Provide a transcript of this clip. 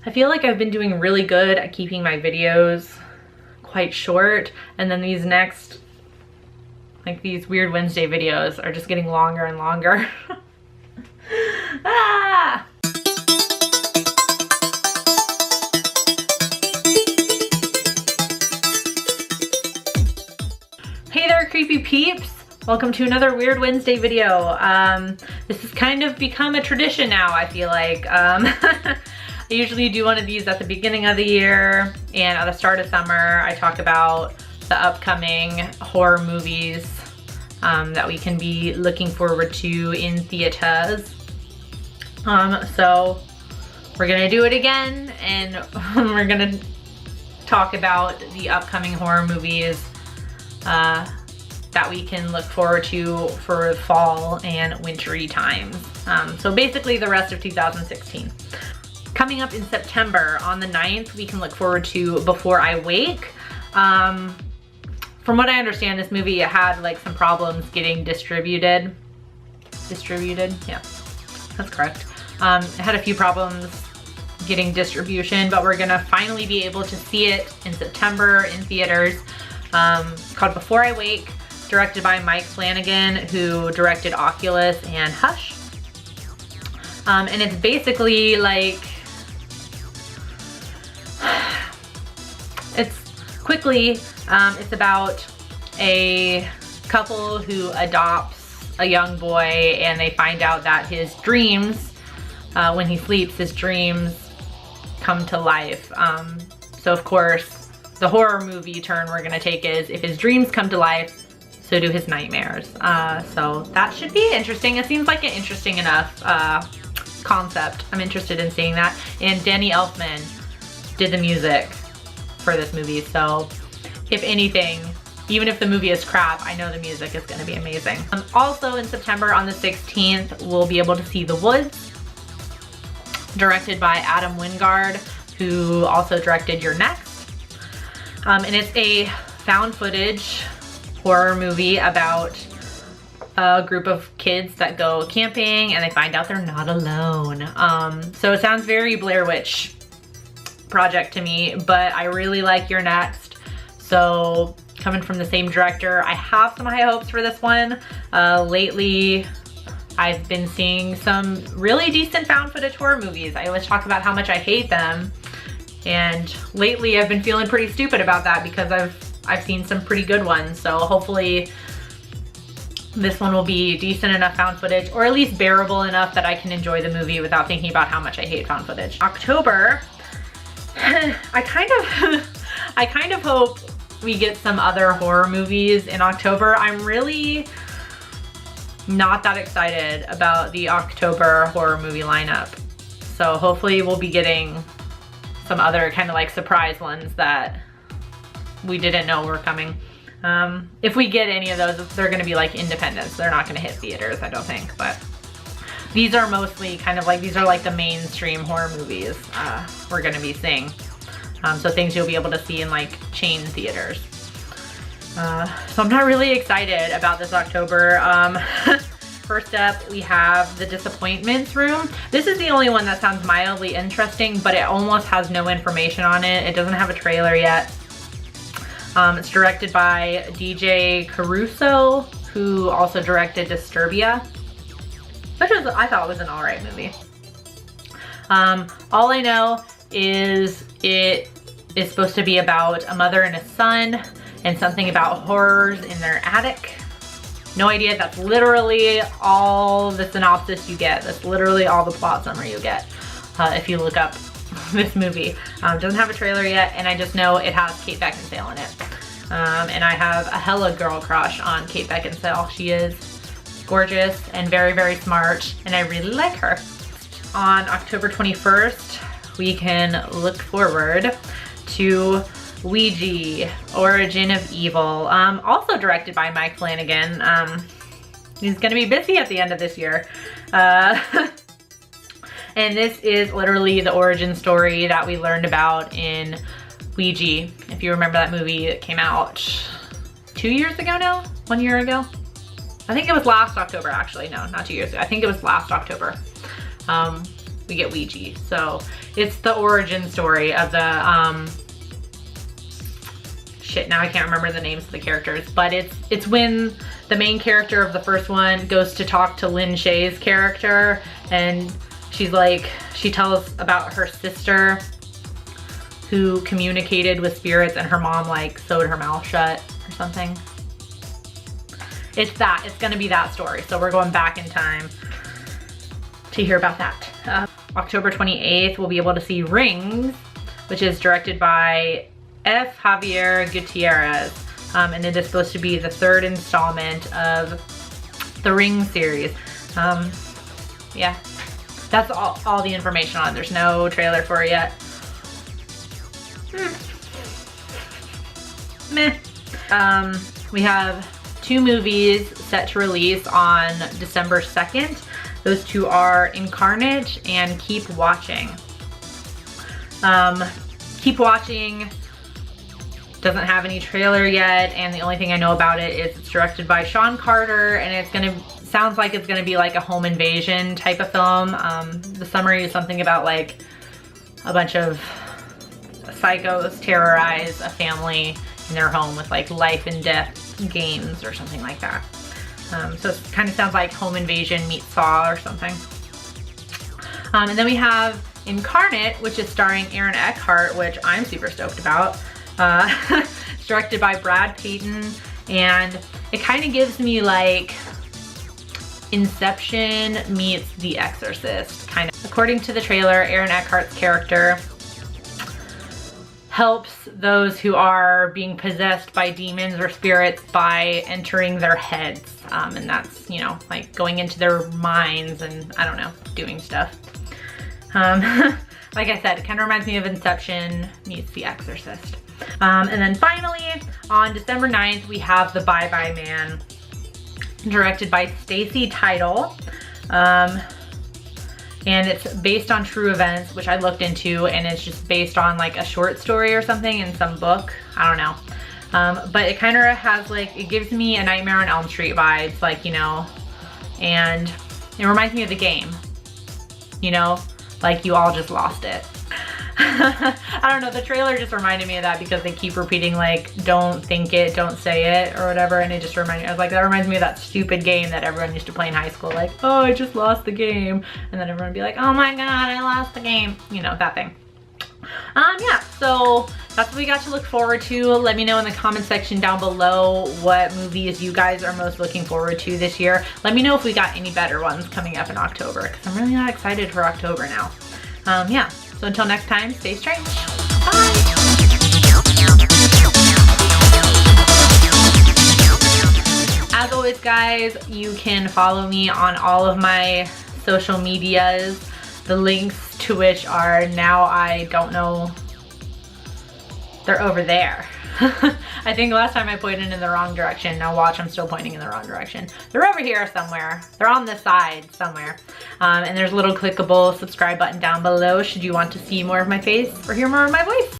I feel like I've been doing really good at keeping my videos quite short, and then these next, like these Weird Wednesday videos are just getting longer and longer. Ah! Hey there, creepy peeps. Welcome to another Weird Wednesday video. This has kind of become a tradition now, I feel like. I usually do one of these at the beginning of the year and at the start of summer. I talk about the upcoming horror movies that we can be looking forward to in theaters. So we're gonna do it again, and we're gonna talk about the upcoming horror movies that we can look forward to for fall and wintry times. So basically the rest of 2016. Coming up in September, on the 9th, we can look forward to Before I Wake. From what I understand, this movie had like some problems getting distributed. Yeah, that's correct. It had a few problems getting distribution, but we're gonna finally be able to see it in September in theaters. Called Before I Wake, directed by Mike Flanagan, who directed Oculus and Hush. And it's basically like, it's about a couple who adopts a young boy, and they find out that his dreams, when he sleeps, his dreams come to life. So of course, the horror movie turn we're gonna take is if his dreams come to life, so do his nightmares. So that should be interesting. It seems like an interesting enough concept. I'm interested in seeing that. And Danny Elfman did the music for this movie, so if anything, even if the movie is crap, I know the music is gonna be amazing. Also in September on the 16th, we'll be able to see The Woods, directed by Adam Wingard, who also directed You're Next. And it's a found footage horror movie about a group of kids that go camping and they find out they're not alone. So it sounds very Blair Witch Project to me, but I really like You're Next. So coming from the same director, I have some high hopes for this one. Lately, I've been seeing some really decent found footage horror movies. I always talk about how much I hate them, and lately I've been feeling pretty stupid about that because I've seen some pretty good ones. So hopefully this one will be decent enough found footage, or at least bearable enough that I can enjoy the movie without thinking about how much I hate found footage. October, I kind of hope we get some other horror movies in October. I'm really not that excited about the October horror movie lineup. So hopefully we'll be getting some other kind of like surprise ones that we didn't know were coming. If we get any of those, they're gonna be like independents. They're not gonna hit theaters, I don't think, but these are mostly kind of like, these are like the mainstream horror movies we're gonna be seeing. So things you'll be able to see in like chain theaters. So I'm not really excited about this October. First up, we have The Disappointments Room. This is the only one that sounds mildly interesting, but it almost has no information on it. It doesn't have a trailer yet. It's directed by DJ Caruso, who also directed Disturbia, which I thought was an alright movie. All I know is it is supposed to be about a mother and a son and something about horrors in their attic. No idea. That's literally all the synopsis you get. That's literally all the plot summary you get if you look up this movie. Doesn't have a trailer yet, and I just know it has Kate Beckinsale in it. And I have a hella girl crush on Kate Beckinsale. She is gorgeous and very, very smart, and I really like her. On October 21st, we can look forward to Ouija, Origin of Evil, also directed by Mike Flanagan. He's gonna be busy at the end of this year. And this is literally the origin story that we learned about in Ouija. If you remember that movie, it came out 2 years ago now? 1 year ago? I think it was last October, actually. No, not 2 years ago. I think it was last October. we get Ouija. So it's the origin story of the, shit, now I can't remember the names of the characters, but it's when the main character of the first one goes to talk to Lin Shaye's character, and she's like, she tells about her sister who communicated with spirits and her mom like sewed her mouth shut or something. It's gonna be that story. So we're going back in time to hear about that. October 28th, we'll be able to see Rings, which is directed by F. Javier Gutierrez. And it is supposed to be the third installment of the Rings series. Yeah, that's all the information on it. There's no trailer for it yet. Meh. We have 2 movies set to release on December 2nd. Those 2 are Incarnate and Keep Watching. Keep Watching doesn't have any trailer yet, and the only thing I know about it is it's directed by Sean Carter, and sounds like it's gonna be like a home invasion type of film. The summary is something about like a bunch of psychos terrorize a family in their home with like life and death games or something like that. So it kind of sounds like home invasion meets Saw or something. And then we have Incarnate, which is starring Aaron Eckhart, which I'm super stoked about. It's directed by Brad Payton, and it kind of gives me like Inception meets The Exorcist, kind of. According to the trailer, Aaron Eckhart's character helps those who are being possessed by demons or spirits by entering their heads. And that's, you know, like going into their minds and, I don't know, doing stuff. Like I said, it kind of reminds me of Inception meets The Exorcist. And then finally, on December 9th, we have The Bye Bye Man, directed by Stacy Tidal. And it's based on true events, which I looked into, and it's just based on like a short story or something in some book. I don't know. But it kind of has like, it gives me a Nightmare on Elm Street vibes, like, you know, and it reminds me of the game, you know, like You All Just Lost It. I don't know, the trailer just reminded me of that because they keep repeating like, don't think it, don't say it, or whatever, and it just reminded me, I was like, that reminds me of that stupid game that everyone used to play in high school, like, oh, I just lost the game, and then everyone would be like, oh my god, I lost the game, you know, that thing. Yeah, so that's what we got to look forward to. Let me know in the comment section down below what movies you guys are most looking forward to this year. Let me know if we got any better ones coming up in October, because I'm really not excited for October now. Yeah. So until next time, stay strange. Bye. As always, guys, you can follow me on all of my social medias, the links to which are now, I don't know, they're over there. I think last time I pointed in the wrong direction. Now watch, I'm still pointing in the wrong direction. They're over here somewhere. They're on this side somewhere. And there's a little clickable subscribe button down below should you want to see more of my face or hear more of my voice.